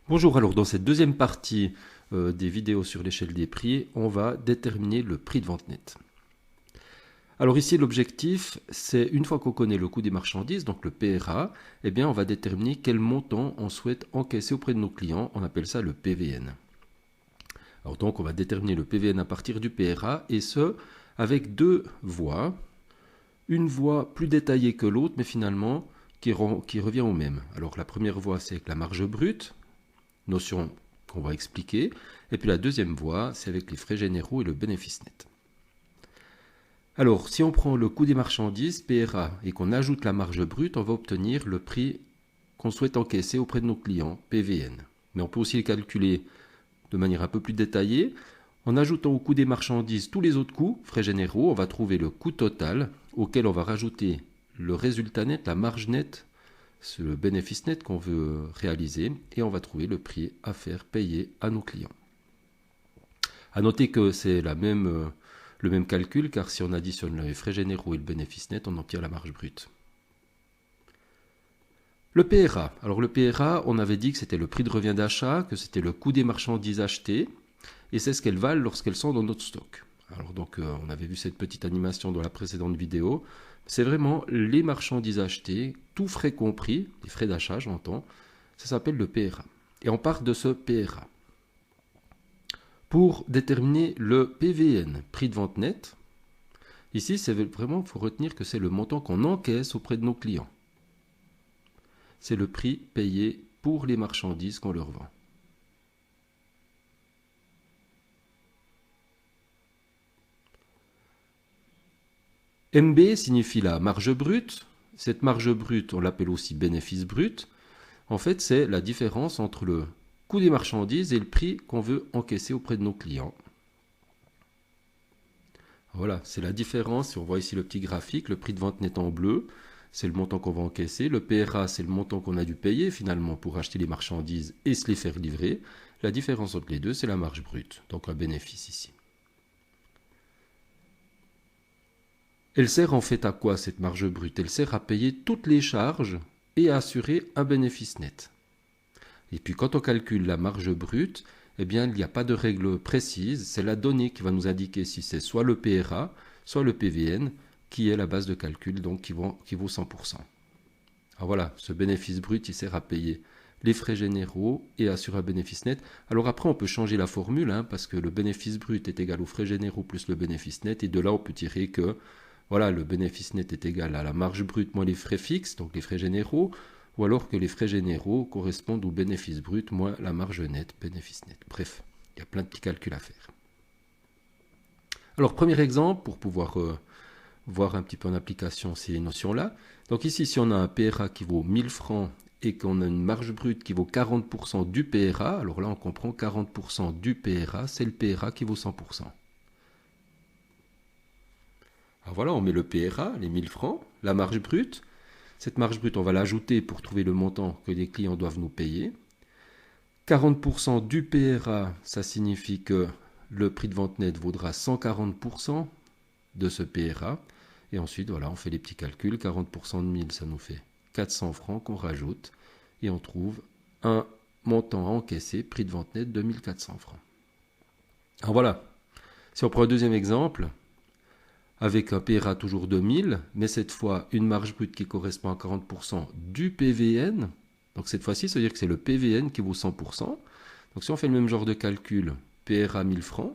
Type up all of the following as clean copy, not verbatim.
Bonjour, alors dans cette deuxième partie des vidéos sur l'échelle des prix, on va déterminer le prix de vente net. Alors ici l'objectif, c'est une fois qu'on connaît le coût des marchandises, donc le PRA, eh bien on va déterminer quel montant on souhaite encaisser auprès de nos clients, on appelle ça le PVN. Alors donc on va déterminer le PVN à partir du PRA et ce avec deux voies, une voie plus détaillée que l'autre mais finalement qui revient au même. Alors la première voie c'est avec la marge brute, notion qu'on va expliquer. Et puis la deuxième voie, c'est avec les frais généraux et le bénéfice net. Alors, si on prend le coût des marchandises, PRA, et qu'on ajoute la marge brute, on va obtenir le prix qu'on souhaite encaisser auprès de nos clients, PVN. Mais on peut aussi le calculer de manière un peu plus détaillée. En ajoutant au coût des marchandises tous les autres coûts, frais généraux, on va trouver le coût total auquel on va rajouter le résultat net, la marge nette, c'est le bénéfice net qu'on veut réaliser et on va trouver le prix à faire payer à nos clients. À noter que c'est le même calcul car si on additionne les frais généraux et le bénéfice net, on obtient la marge brute. Le PRA. Alors le PRA, on avait dit que c'était le prix de revient d'achat, que c'était le coût des marchandises achetées et c'est ce qu'elles valent lorsqu'elles sont dans notre stock. Alors donc on avait vu cette petite animation dans la précédente vidéo. C'est vraiment les marchandises achetées, tout frais compris, les frais d'achat j'entends, ça s'appelle le PRA. Et on part de ce PRA. Pour déterminer le PVN, prix de vente net, ici c'est vraiment, il faut retenir que c'est le montant qu'on encaisse auprès de nos clients. C'est le prix payé pour les marchandises qu'on leur vend. MB signifie la marge brute. Cette marge brute, on l'appelle aussi bénéfice brut. En fait, c'est la différence entre le coût des marchandises et le prix qu'on veut encaisser auprès de nos clients. Voilà, c'est la différence. Si on voit ici le petit graphique, le prix de vente net en bleu, c'est le montant qu'on va encaisser. Le PRA, c'est le montant qu'on a dû payer finalement pour acheter les marchandises et se les faire livrer. La différence entre les deux, c'est la marge brute, donc un bénéfice ici. Elle sert en fait à quoi cette marge brute? Elle sert à payer toutes les charges et à assurer un bénéfice net. Et puis quand on calcule la marge brute, eh bien il n'y a pas de règle précise, c'est la donnée qui va nous indiquer si c'est soit le PRA, soit le PVN, qui est la base de calcul, donc qui vaut 100%. Alors voilà, ce bénéfice brut, il sert à payer les frais généraux et à assurer un bénéfice net. Alors après, on peut changer la formule, parce que le bénéfice brut est égal aux frais généraux plus le bénéfice net, et de là on peut tirer que voilà, le bénéfice net est égal à la marge brute moins les frais fixes, donc les frais généraux, ou alors que les frais généraux correspondent au bénéfice brut moins la marge nette, bénéfice net. Bref, il y a plein de petits calculs à faire. Alors, premier exemple, pour pouvoir voir un petit peu en application ces notions-là. Donc ici, si on a un PRA qui vaut 1000 francs et qu'on a une marge brute qui vaut 40% du PRA, alors là, on comprend 40% du PRA, c'est le PRA qui vaut 100%. Alors voilà, on met le PRA, les 1000 francs, la marge brute. Cette marge brute, on va l'ajouter pour trouver le montant que les clients doivent nous payer. 40% du PRA, ça signifie que le prix de vente net vaudra 140% de ce PRA. Et ensuite, voilà, on fait les petits calculs. 40% de 1000, ça nous fait 400 francs qu'on rajoute. Et on trouve un montant à encaisser, prix de vente net de 1400 francs. Alors voilà, si on prend un deuxième exemple, avec un PRA toujours de 1000, mais cette fois une marge brute qui correspond à 40% du PVN. Donc cette fois-ci, ça veut dire que c'est le PVN qui vaut 100%. Donc si on fait le même genre de calcul, PRA 1000 francs,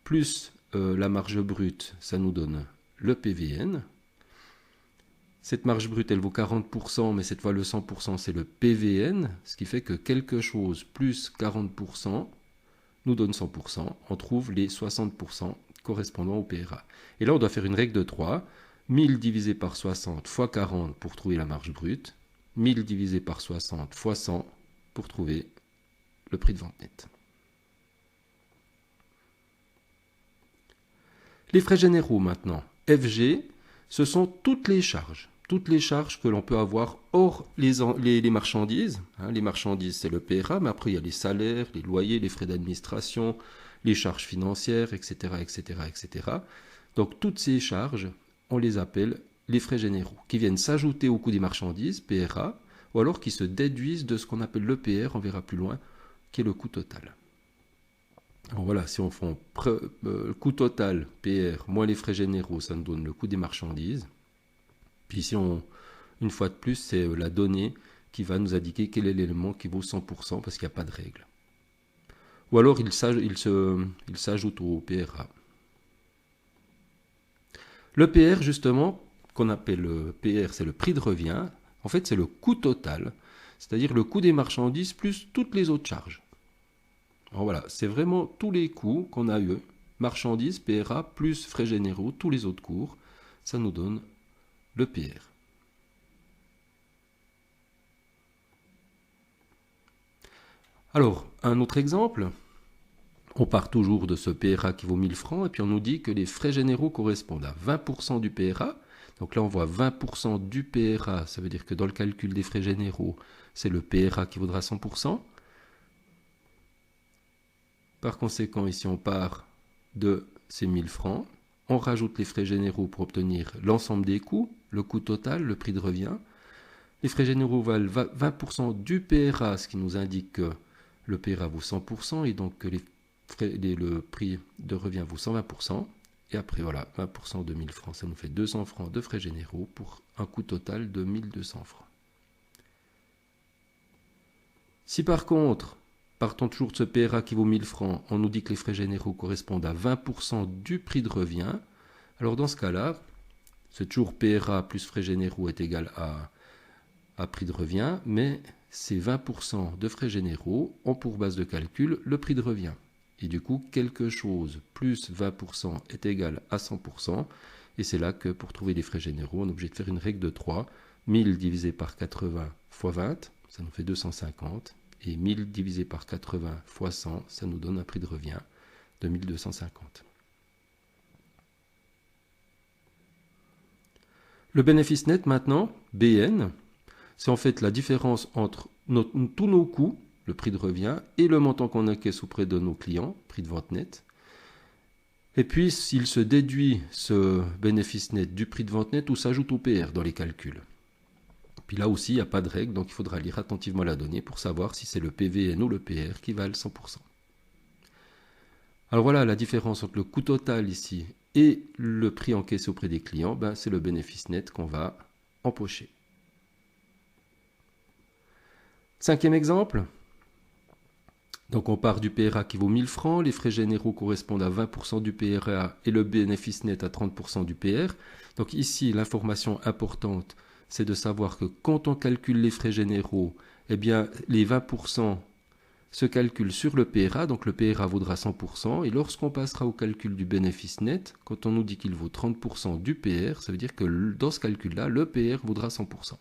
plus la marge brute, ça nous donne le PVN. Cette marge brute, elle vaut 40%, mais cette fois le 100%, c'est le PVN, ce qui fait que quelque chose plus 40% nous donne 100%. On trouve les 60% correspondant au PRA. Et là, on doit faire une règle de 3. 1000 divisé par 60 fois 40 pour trouver la marge brute. 1000 divisé par 60 fois 100 pour trouver le prix de vente net. Les frais généraux maintenant. FG, ce sont toutes les charges. Toutes les charges que l'on peut avoir hors les marchandises. Les marchandises, c'est le PRA, mais après, il y a les salaires, les loyers, les frais d'administration, les charges financières, etc., etc., etc. Donc, toutes ces charges, on les appelle les frais généraux, qui viennent s'ajouter au coût des marchandises, PRA, ou alors qui se déduisent de ce qu'on appelle l'EPR, on verra plus loin, qui est le coût total. Alors voilà, si on fait le coût total, PR, moins les frais généraux, ça nous donne le coût des marchandises. Puis ici, une fois de plus, c'est la donnée qui va nous indiquer quel est l'élément qui vaut 100% parce qu'il n'y a pas de règle. Ou alors il s'ajoute au PRA. Le PR, justement, qu'on appelle le PR, c'est le prix de revient. En fait, c'est le coût total, c'est-à-dire le coût des marchandises plus toutes les autres charges. Alors voilà, c'est vraiment tous les coûts qu'on a eu, marchandises, PRA, plus frais généraux, tous les autres cours, ça nous donne le PR. Alors, un autre exemple, on part toujours de ce PRA qui vaut 1000 francs, et puis on nous dit que les frais généraux correspondent à 20% du PRA. Donc là, on voit 20% du PRA, ça veut dire que dans le calcul des frais généraux, c'est le PRA qui vaudra 100%. Par conséquent, ici, on part de ces 1000 francs. On rajoute les frais généraux pour obtenir l'ensemble des coûts, le coût total, le prix de revient. Les frais généraux valent 20% du PRA, ce qui nous indique que le PRA vaut 100% et donc que le prix de revient vaut 120%. Et après, voilà, 20% de 1000 francs, ça nous fait 200 francs de frais généraux pour un coût total de 1200 francs. Si par contre, partons toujours de ce PRA qui vaut 1000 francs, on nous dit que les frais généraux correspondent à 20% du prix de revient, alors dans ce cas-là, c'est toujours PRA plus frais généraux est égal à prix de revient, mais ces 20% de frais généraux ont pour base de calcul le prix de revient. Et du coup, quelque chose plus 20% est égal à 100%. Et c'est là que pour trouver les frais généraux, on est obligé de faire une règle de 3. 1000 divisé par 80 fois 20, ça nous fait 250. Et 1000 divisé par 80 fois 100, ça nous donne un prix de revient de 1250. Le bénéfice net maintenant, BN, c'est en fait la différence entre tous nos coûts, le prix de revient, et le montant qu'on encaisse auprès de nos clients, prix de vente net. Et puis, s'il se déduit ce bénéfice net du prix de vente net ou s'ajoute au PR dans les calculs. Puis là aussi, il n'y a pas de règle, donc il faudra lire attentivement la donnée pour savoir si c'est le PVN ou le PR qui valent 100%. Alors voilà, la différence entre le coût total ici et le prix encaissé auprès des clients, c'est le bénéfice net qu'on va empocher. Cinquième exemple. Donc on part du PRA qui vaut 1000 francs, les frais généraux correspondent à 20% du PRA et le bénéfice net à 30% du PR. Donc ici, l'information importante, c'est de savoir que quand on calcule les frais généraux, eh bien les 20% se calculent sur le PRA, donc le PRA vaudra 100%, et lorsqu'on passera au calcul du bénéfice net, quand on nous dit qu'il vaut 30% du PR, ça veut dire que dans ce calcul-là, le PR vaudra 100%.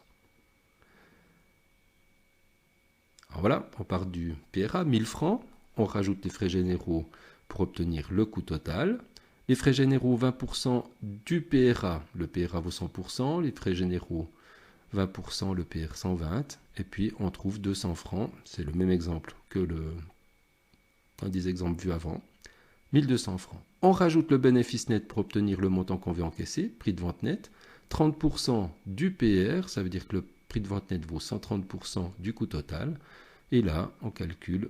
Alors voilà, on part du PRA, 1000 francs, on rajoute les frais généraux pour obtenir le coût total. Les frais généraux, 20% du PRA, le PRA vaut 100%, les frais généraux, 20%, le PR 120, et puis on trouve 200 francs, c'est le même exemple que un des exemples vus avant, 1200 francs. On rajoute le bénéfice net pour obtenir le montant qu'on veut encaisser, prix de vente net, 30% du PR, ça veut dire que le prix de vente net vaut 130% du coût total, et là, on calcule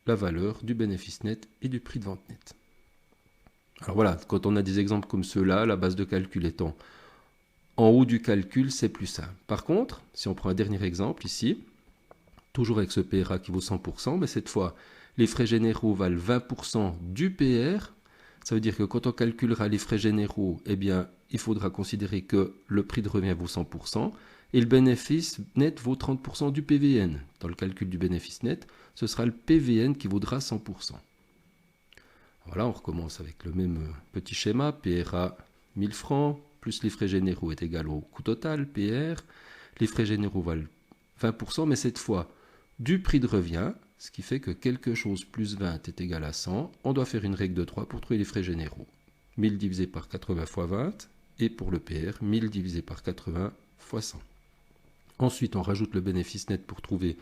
la valeur du bénéfice net et du prix de vente net. Alors voilà, quand on a des exemples comme ceux-là, la base de calcul étant en haut du calcul, c'est plus simple. Par contre, si on prend un dernier exemple ici, toujours avec ce PRA qui vaut 100%, mais cette fois, les frais généraux valent 20% du PR. Ça veut dire que quand on calculera les frais généraux, eh bien, il faudra considérer que le prix de revient vaut 100% et le bénéfice net vaut 30% du PVN. Dans le calcul du bénéfice net, ce sera le PVN qui vaudra 100%. Voilà, on recommence avec le même petit schéma. PRA 1000 francs, plus les frais généraux est égal au coût total, PR. Les frais généraux valent 20%, mais cette fois du prix de revient, ce qui fait que quelque chose plus 20 est égal à 100. On doit faire une règle de 3 pour trouver les frais généraux. 1000 divisé par 80 fois 20, et pour le PR, 1000 divisé par 80 fois 100. Ensuite, on rajoute le bénéfice net pour trouver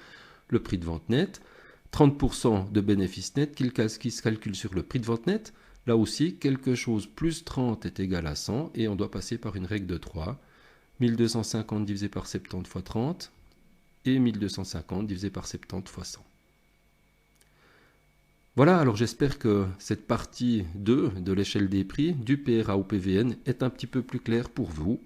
le prix de vente net. 30% de bénéfice net qui se calcule sur le prix de vente net. Là aussi, quelque chose plus 30 est égal à 100 et on doit passer par une règle de 3. 1250 divisé par 70 fois 30, et 1250 divisé par 70 fois 100. Voilà, alors j'espère que cette partie 2 de l'échelle des prix du PRA au PVN est un petit peu plus claire pour vous.